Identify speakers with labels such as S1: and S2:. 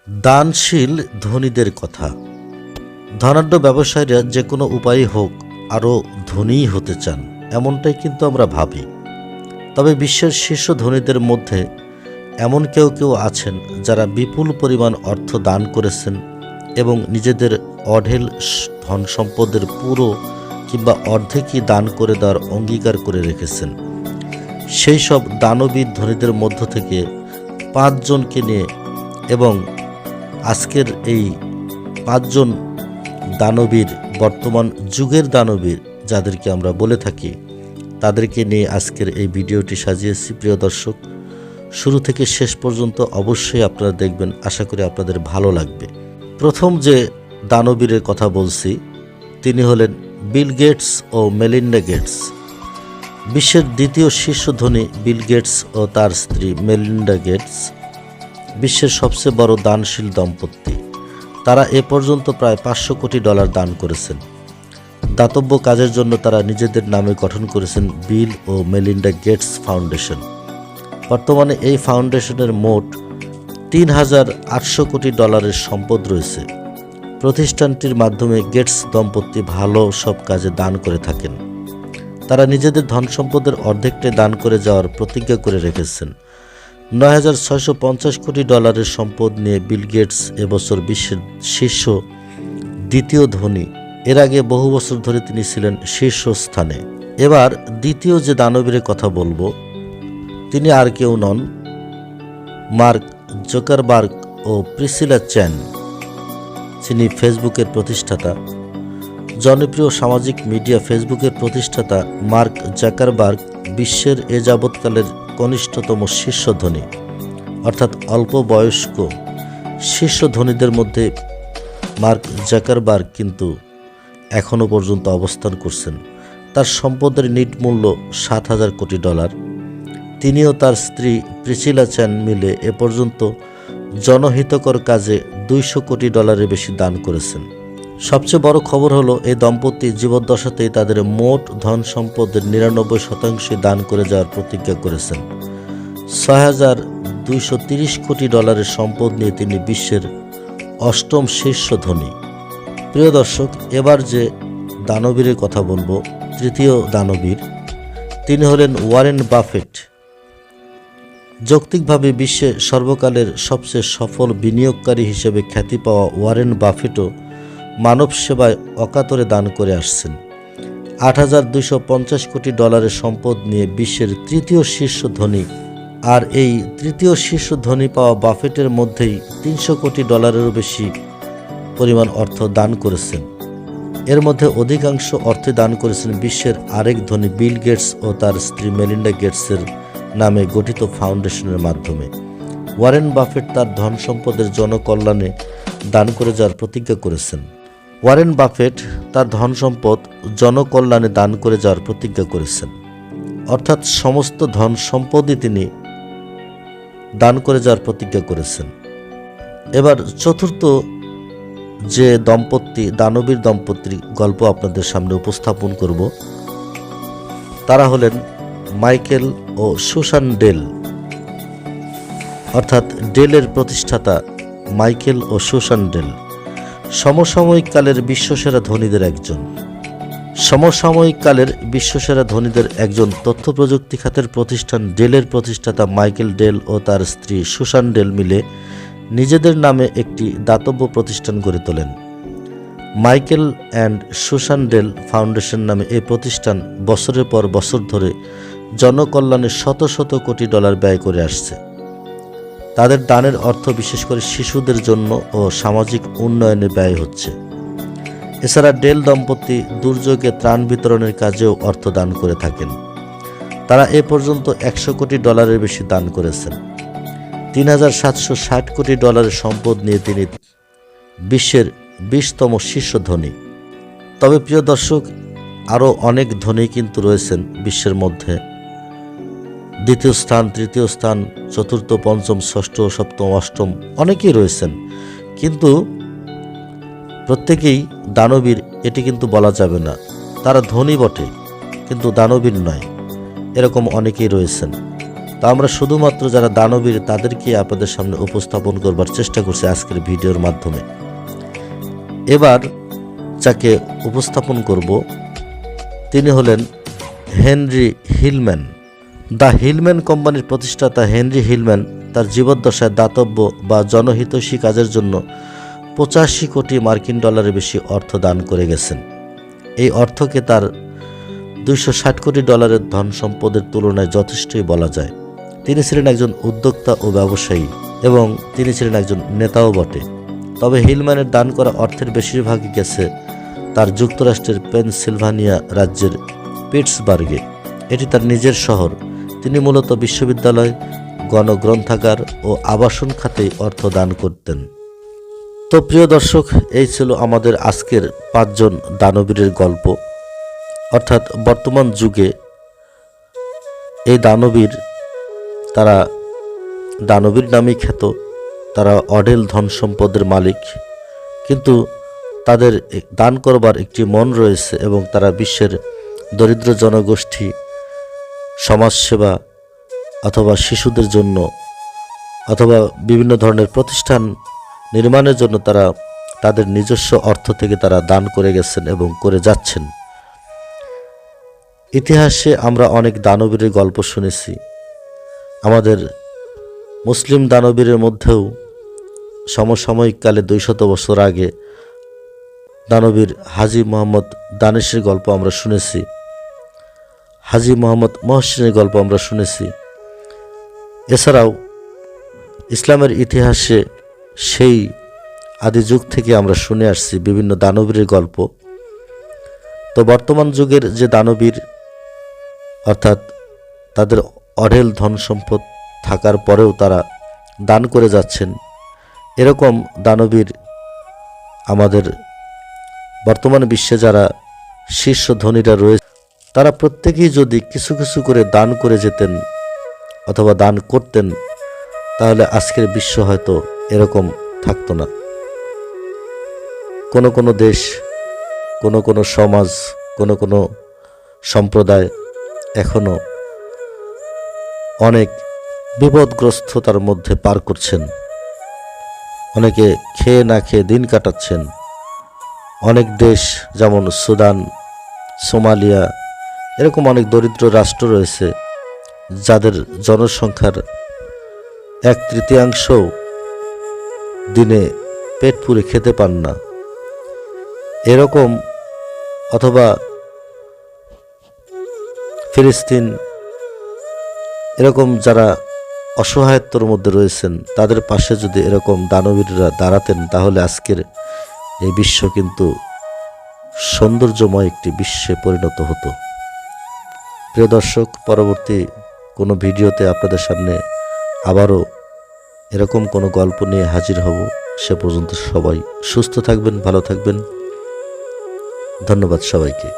S1: দানশীল ধনীদের কথা। ধনাঢ্য ব্যবসায়ীরা যে কোনো উপায়ে হোক আরও ধনীই হতে চান, এমনটাই কিন্তু আমরা ভাবি। তবে বিশ্বের শীর্ষ ধনীদের মধ্যে এমন কেউ কেউ আছেন যারা বিপুল পরিমাণ অর্থ দান করেছেন এবং নিজেদের অঢেল ধন সম্পদের পুরো কিংবা অর্ধেকই দান করে দেওয়ার অঙ্গীকার করে রেখেছেন। সেই সব দানবীর ধনীদের মধ্য থেকে 5 জনকে নিয়ে এবং আজকের এই 5 জন দানবীর, বর্তমান যুগের দানবীর যাদেরকে আমরা বলে থাকি, তাদেরকে নিয়ে আজকের এই ভিডিওটি সাজিয়েছি। প্রিয় দর্শক, শুরু থেকে শেষ পর্যন্ত অবশ্যই আপনারা দেখবেন, আশা করি আপনাদের ভালো লাগবে। প্রথম যে দানবীরের কথা বলছি তিনি হলেন বিল গেটস ও মেলিন্ডা গেটস। বিশ্বের দ্বিতীয় শীর্ষ ধনী বিল গেটস ও তার স্ত্রী মেলিন্ডা গেটস বিশ্বের সবচেয়ে বড় দানশীল দম্পতি। তারা এ পর্যন্ত প্রায় $500 কোটি দান করেছেন। দাতব্য কাজের জন্য তারা নিজেদের নামে গঠন করেছেন বিল ও মেলিন্ডা গেটস ফাউন্ডেশন। বর্তমানে এই ফাউন্ডেশনের মোট $3,800 কোটি সম্পদ রয়েছে। প্রতিষ্ঠানটির মাধ্যমে গেটস দম্পতি ভালো সব কাজে দান করে থাকেন। তারা নিজেদের ধন সম্পদের অর্ধেকটাই দান করে যাওয়ার প্রতিজ্ঞা করে রেখেছেন। $9,650 কোটি সম্পদ নিয়ে বিল গেটস এবছর বিশ্বের শীর্ষ দ্বিতীয় ধনী। এর আগে বহু বছর ধরে তিনি ছিলেন শীর্ষ স্থানে। এবার দ্বিতীয় যে দানবীরের কথা বলবো তিনি আর কেউ নন, মার্ক জুকারবার্গ ও প্রিসিলা চ্যান। তিনি ফেসবুকের প্রতিষ্ঠাতা। জনপ্রিয় সামাজিক মিডিয়া ফেসবুকের প্রতিষ্ঠাতা মার্ক জাকারবার্গ বিশ্বের এ যাবৎকালের কনিষ্ঠতম শীর্ষ ধনী, অর্থাৎ অল্প বয়স্ক শীর্ষ ধনীদের মধ্যে মার্ক জাকারবার্গ কিন্তু এখনও পর্যন্ত অবস্থান করছেন। তার সম্পদের নিট মূল্য $7,000 কোটি। তিনিও তার স্ত্রী প্রিসিলা চ্যান মিলে এ পর্যন্ত জনহিতকর কাজে $200 কোটি বেশি দান করেছেন। সবচেয়ে বড় খবর হলো এই দম্পতি জীবদ্দশাতেই তাদের মোট ধন সম্পদের 99% দান করে যাওয়ার প্রতিজ্ঞা করেছেন। $6,230 কোটি সম্পদ নিয়ে তিনি বিশ্বের 8ম শীর্ষ ধনী। প্রিয় দর্শক, এবার যে দানবীরের কথা বলবো, তৃতীয় দানবীর, তিনি হলেন ওয়ারেন বাফেট। যৌক্তিকভাবে বিশ্বে সর্বকালের সবচেয়ে সফল বিনিয়োগকারী হিসেবে খ্যাতি পাওয়া ওয়ারেন বাফেটও মানব সেবায় অকাতরে দান করে আসছেন। $8,250 কোটি সম্পদ নিয়ে বিশ্বের তৃতীয় শীর্ষ ধনী। আর এই তৃতীয় শীর্ষ ধনী পাওয়া বাফেটের মধ্যেই $300 কোটি বেশি পরিমাণ অর্থ দান করেছেন। এর মধ্যে অধিকাংশ অর্থ দান করেছেন বিশ্বের আরেক ধনী বিল গেটস ও তার স্ত্রী মেলিন্ডা গেটসের নামে গঠিত ফাউন্ডেশনের মাধ্যমে। ওয়ারেন বাফেট তার ধন সম্পদের জনকল্যাণে দান করে যাওয়ার প্রতিজ্ঞা করেছেন। ওয়ারেন বাফেট তার ধন সম্পদ জনকল্যাণে দান করে যাওয়ার প্রতিজ্ঞা করেছেন, অর্থাৎ সমস্ত ধন সম্পদই তিনি দান করে যাওয়ার প্রতিজ্ঞা করেছেন। এবার চতুর্থ যে দম্পতি, দানবীর দম্পতির গল্প আপনাদের সামনে উপস্থাপন করব, তারা হলেন মাইকেল ও সুসান ডেল, অর্থাৎ ডেলের প্রতিষ্ঠাতা মাইকেল ও সুসান ডেল। সমসাময়িক কালের বিশ্বসেরা ধনীদের একজন তথ্য প্রযুক্তি খাতের প্রতিষ্ঠান ডেলের প্রতিষ্ঠাতা মাইকেল ডেল ও তার স্ত্রী সুসান ডেল মিলে নিজেদের নামে একটি দাতব্য প্রতিষ্ঠান গড়ে তোলেন। Michael and Susan Dell Foundation নামে এই প্রতিষ্ঠান বছরের পর বছর ধরে জনকল্যাণে $শত কোটি ব্যয় করে আসছে। তাদের দানের অর্থ বিশেষ করে শিশুদের জন্য ও সামাজিক উন্নয়নে ব্যয় হচ্ছে। এছাড়া ডেল দম্পতি দুর্যোগে ত্রাণ বিতরণের কাজেও অর্থ দান করে থাকেন। তারা এ পর্যন্ত $100 কোটি বেশি দান করেছেন। $3,760 কোটি সম্পদ নিয়ে তিনি বিশ্বের 20তম শীর্ষ ধনী। তবে প্রিয় দর্শক, আরও অনেক ধনী কিন্তু রয়েছেন বিশ্বের মধ্যে। দ্বিতীয় স্থান, তৃতীয় স্থান, চতুর্থ, পঞ্চম, ষষ্ঠ, সপ্তম, অষ্টম অনেকেই রয়েছেন, কিন্তু প্রত্যেকেই দানবীর এটি কিন্তু বলা যাবে না। তারা ধনী বটে কিন্তু দানবীর নয়, এরকম অনেকেই রয়েছেন। তা আমরা শুধুমাত্র যারা দানবীর তাদেরকে আপনাদের সামনে উপস্থাপন করবার চেষ্টা করছি আজকের ভিডিওর মাধ্যমে। এবার যাকে উপস্থাপন করব তিনি হলেন হেনরি হিলম্যান। দ্য হিলম্যান কোম্পানির প্রতিষ্ঠাতা হেনরি হিলম্যান তার জীবদ্দশায় দাতব্য বা জনহিতৈষী কাজের জন্য 85 কোটি মার্কিন ডলারের বেশি অর্থ দান করে গেছেন। এই অর্থকে তার 260 কোটি ডলারের ধন সম্পদের তুলনায় যথেষ্টই বলা যায়। তিনি ছিলেন একজন উদ্যোক্তা ও ব্যবসায়ী এবং তিনি ছিলেন একজন নেতাও বটে। তবে হিলম্যানের দান করা অর্থের বেশিরভাগই গেছে তার যুক্তরাষ্ট্রের পেনসিলভানিয়া রাজ্যের পিটসবার্গে। এটি তার নিজের শহর। তিনি মূলত বিশ্ববিদ্যালয়, গণগ্রন্থাগার ও আবাসন খাতেই অর্থ দান করতেন। তো প্রিয় দর্শক, এই ছিল আমাদের আজকের 5 জন দানবীরের গল্প। অর্থাৎ বর্তমান যুগে এই দানবীর, তারা দানবীর নামেই খ্যাত, তারা অঢেল ধন সম্পদের মালিক, কিন্তু তাদের দান করবার একটি মন রয়েছে এবং তারা বিশ্বের দরিদ্র জনগোষ্ঠী, সমাজসেবা অথবা শিশুদের জন্য অথবা বিভিন্ন ধরনের প্রতিষ্ঠান নির্মাণের জন্য তারা তাদের নিজস্ব অর্থ থেকে তারা দান করে গেছেন এবং করে যাচ্ছেন। ইতিহাসে আমরা অনেক দানবীরের গল্প শুনেছি। আমাদের মুসলিম দানবীরের মধ্যেও সমসাময়িক কালে 200 বছর আগে দানবীর হাজী মোহাম্মদ দানেশের গল্প আমরা শুনেছি, হাজী মোহাম্মদ মহসিনের গল্প আমরা শুনেছি। এছাড়াও ইসলামের ইতিহাসে সেই আদি যুগ থেকে আমরা শুনে আসছি বিভিন্ন দানবীরের গল্প। তো বর্তমান যুগের যে দানবীর, অর্থাৎ তাদের অঢেল ধন সম্পদ থাকার পরেও তারা দান করে যাচ্ছেন, এরকম দানবীর আমাদের বর্তমান বিশ্বে যারা শীর্ষ ধনীরা রয়েছে, তারা প্রত্যেকেই যদি কিছু কিছু করে দান করে যেতেন অথবা দান করতেন, তাহলে আজকের বিশ্ব হয়তো এরকম থাকতো না। কোনো কোনো দেশ, কোনো কোনো সমাজ, কোনো কোনো সম্প্রদায় এখনো অনেক বিপদগ্রস্ততার মধ্যে পার করছেন। অনেকে খেয়ে না খেয়ে দিন কাটাচ্ছেন। অনেক দেশ যেমন সুদান, সোমালিয়া, এরকম অনেক দরিদ্র রাষ্ট্র রয়েছে যাদের জনসংখ্যার 1/3 দিনে পেট পুরে খেতে পান না। এরকম অথবা ফিলিস্তিন, এরকম যারা অসহায়ত্বর মধ্যে রয়েছেন, তাদের পাশে যদি এরকম দানবীররা দাঁড়াতেন, তাহলে আজকের এই বিশ্ব কিন্তু সৌন্দর্যময় একটি বিশ্বে পরিণত হতো। প্রিয় দর্শক, পরবর্তী কোনো ভিডিওতে আপনাদের সামনে আবারও এরকম কোনো গল্প নিয়ে হাজির হব। সে পর্যন্ত সবাই সুস্থ থাকবেন, ভালো থাকবেন। ধন্যবাদ সবাইকে।